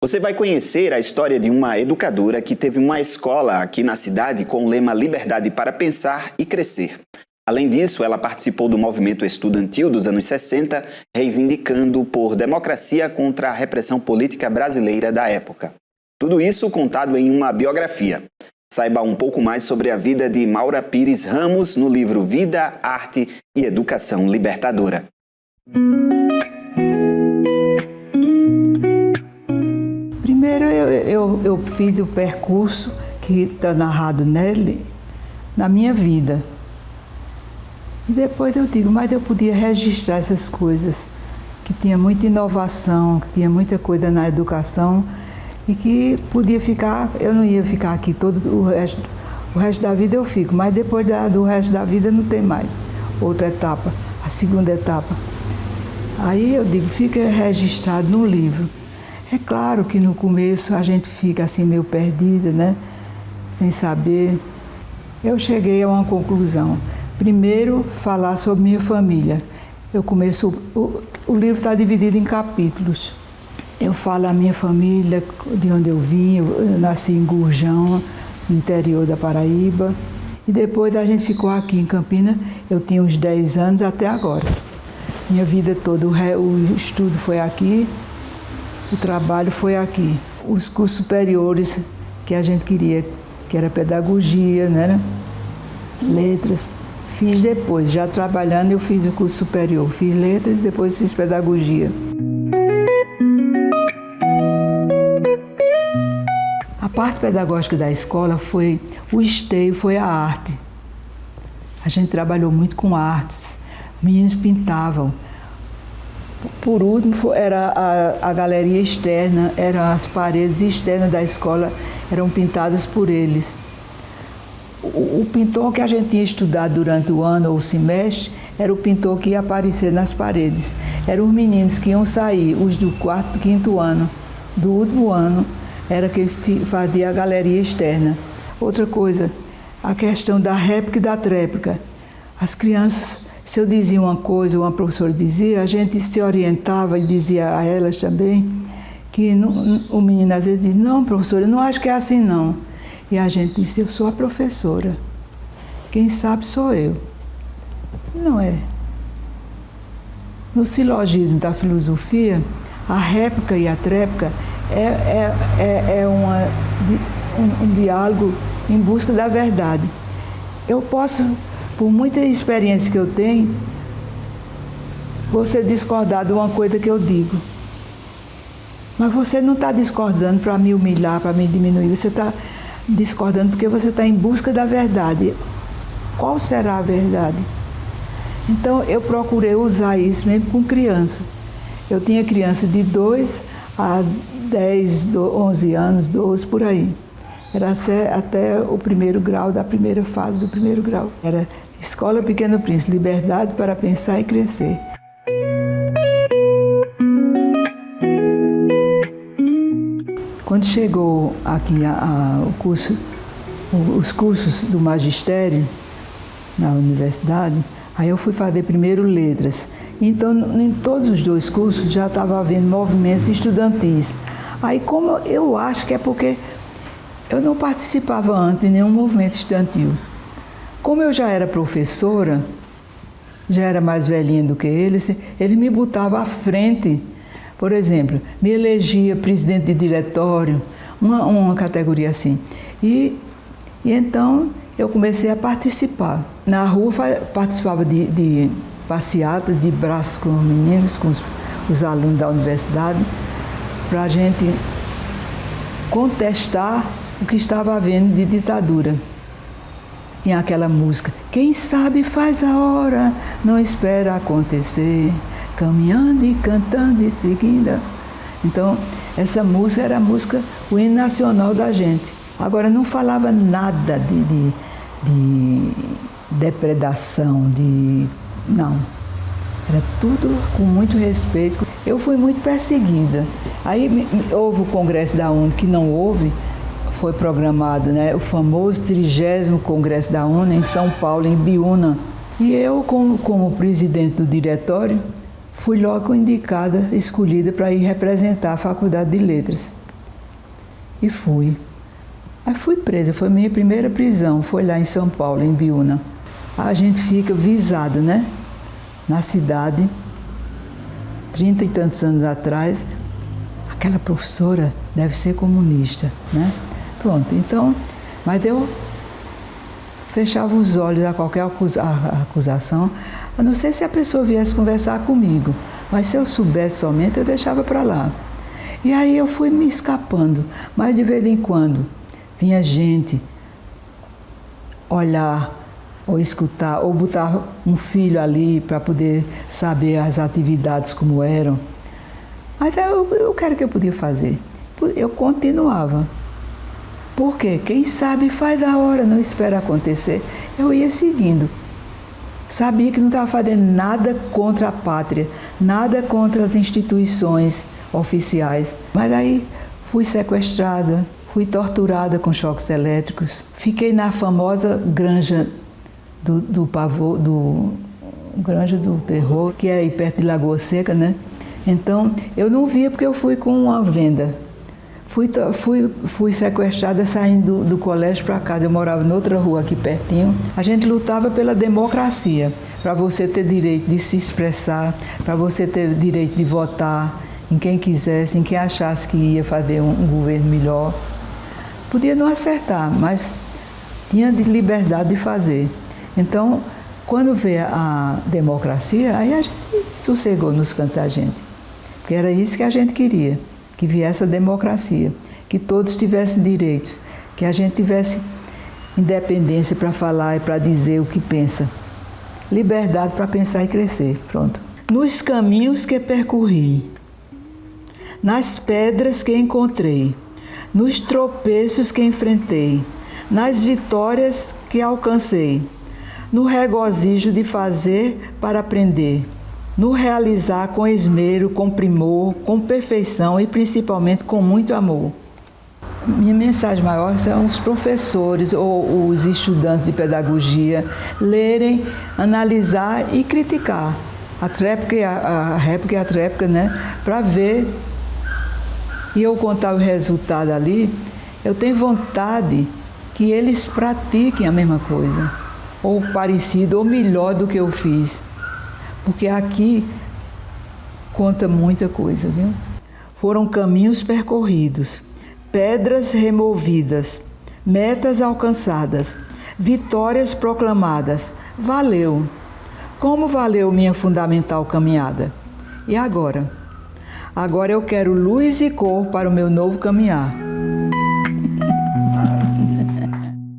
Você vai conhecer a história de uma educadora que teve uma escola aqui na cidade com o lema Liberdade para Pensar e Crescer. Além disso, ela participou do movimento estudantil dos anos 60, reivindicando por democracia contra a repressão política brasileira da época. Tudo isso contado em uma biografia. Saiba um pouco mais sobre a vida de Maura Pires Ramos no livro Vida, Arte e Educação Libertadora. Primeiro eu fiz o percurso que está narrado nele, na minha vida. E depois eu digo, mas eu podia registrar essas coisas, que tinha muita inovação, que tinha muita coisa na educação e que podia ficar, eu não ia ficar aqui todo o resto da vida eu fico, mas depois do resto da vida não tem mais outra etapa, a segunda etapa. Aí eu digo, fica registrado no livro. É claro que no começo a gente fica assim meio perdida, né? Sem saber. Eu cheguei a uma conclusão. Primeiro, falar sobre minha família. Eu começo, o livro está dividido em capítulos. Eu falo a minha família, de onde eu vim, eu nasci em Gurjão, no interior da Paraíba. E depois a gente ficou aqui em Campinas, eu tinha uns 10 anos até agora. Minha vida toda, o estudo foi aqui, o trabalho foi aqui. Os cursos superiores que a gente queria, que era pedagogia, né? Letras, fiz depois. Já trabalhando, eu fiz o curso superior. Fiz letras e depois fiz pedagogia. A parte pedagógica da escola foi, o esteio foi a arte. A gente trabalhou muito com artes. Meninos pintavam. Por último, era a galeria externa, eram as paredes externas da escola, eram pintadas por eles. O pintor que a gente tinha estudado durante o ano ou o semestre era o pintor que ia aparecer nas paredes. Eram os meninos que iam sair, os do quarto e quinto ano. Do último ano era que fazia a galeria externa. Outra coisa, a questão da réplica e da tréplica. As crianças, se eu dizia uma coisa, uma professora dizia, a gente se orientava e dizia a elas também que o menino às vezes diz, não, professora, eu não acho que é assim não. E a gente disse, eu sou a professora, quem sabe sou eu. Não é. No silogismo da filosofia, a réplica e a tréplica é um diálogo em busca da verdade. Eu posso, por muita experiência que eu tenho, você discordar de uma coisa que eu digo. Mas você não está discordando para me humilhar, para me diminuir. Você está discordando porque você está em busca da verdade. Qual será a verdade? Então, eu procurei usar isso mesmo com criança. Eu tinha criança de 2 a 10, 11 anos, 12, por aí. Era até o primeiro grau, da primeira fase do primeiro grau. Era Escola Pequeno Príncipe, Liberdade para Pensar e Crescer. Quando chegou aqui os cursos do magistério na universidade, aí eu fui fazer primeiro letras. Então, em todos os 2 cursos já estava havendo movimentos estudantis. Aí, como eu acho que é porque eu não participava antes de nenhum movimento estudantil. Como eu já era professora, já era mais velhinha do que eles me botavam à frente. Por exemplo, me elegia presidente de diretório, uma categoria assim. E então eu comecei a participar. Na rua participava de passeatas, de braços com os meninos, com os alunos da universidade, para a gente contestar o que estava havendo de ditadura. Tinha aquela música, quem sabe faz a hora, não espera acontecer, caminhando e cantando e seguindo. Então, essa música era a música, o hino nacional da gente. Agora, não falava nada de depredação, não. Era tudo com muito respeito. Eu fui muito perseguida. Aí houve o Congresso da ONU, que não houve, foi programado, né, o famoso 30º Congresso da ONU em São Paulo, em Biúna. E eu, como presidente do diretório, fui logo indicada, escolhida para ir representar a Faculdade de Letras. E fui. Aí fui presa, foi minha primeira prisão, foi lá em São Paulo, em Biúna. A gente fica visado, né? Na cidade, 30 e tantos anos atrás, aquela professora deve ser comunista, né? Pronto, então, mas eu fechava os olhos a qualquer acusação, a não ser se a pessoa viesse conversar comigo, mas se eu soubesse somente, eu deixava para lá. E aí eu fui me escapando, mas de vez em quando vinha gente olhar ou escutar, ou botar um filho ali para poder saber as atividades como eram. Mas eu quero que eu podia fazer. Eu continuava. Por quê? Quem sabe faz da hora, não espera acontecer. Eu ia seguindo. Sabia que não estava fazendo nada contra a pátria, nada contra as instituições oficiais. Mas aí fui sequestrada, fui torturada com choques elétricos. Fiquei na famosa Granja Granja do Terror, que é aí perto de Lagoa Seca, né? Então, eu não via porque eu fui com uma venda. Fui sequestrada saindo do colégio para casa. Eu morava em outra rua aqui pertinho. A gente lutava pela democracia, para você ter direito de se expressar, para você ter direito de votar em quem quisesse, em quem achasse que ia fazer um governo melhor. Podia não acertar, mas tinha de liberdade de fazer. Então, quando veio a democracia, aí a gente sossegou nos cantos da gente. Porque era isso que a gente queria, que viesse a democracia, que todos tivessem direitos, que a gente tivesse independência para falar e para dizer o que pensa. Liberdade para pensar e crescer, pronto. Nos caminhos que percorri, nas pedras que encontrei, nos tropeços que enfrentei, nas vitórias que alcancei, no regozijo de fazer para aprender, no realizar com esmero, com primor, com perfeição e principalmente com muito amor. Minha mensagem maior são os professores ou os estudantes de pedagogia lerem, analisar e criticar a tréplica e a réplica e a tréplica, né? Para ver e eu contar o resultado ali. Eu tenho vontade que eles pratiquem a mesma coisa, ou parecido, ou melhor do que eu fiz. Porque aqui conta muita coisa, viu? Foram caminhos percorridos, pedras removidas, metas alcançadas, vitórias proclamadas. Valeu! Como valeu minha fundamental caminhada? E agora? Agora eu quero luz e cor para o meu novo caminhar.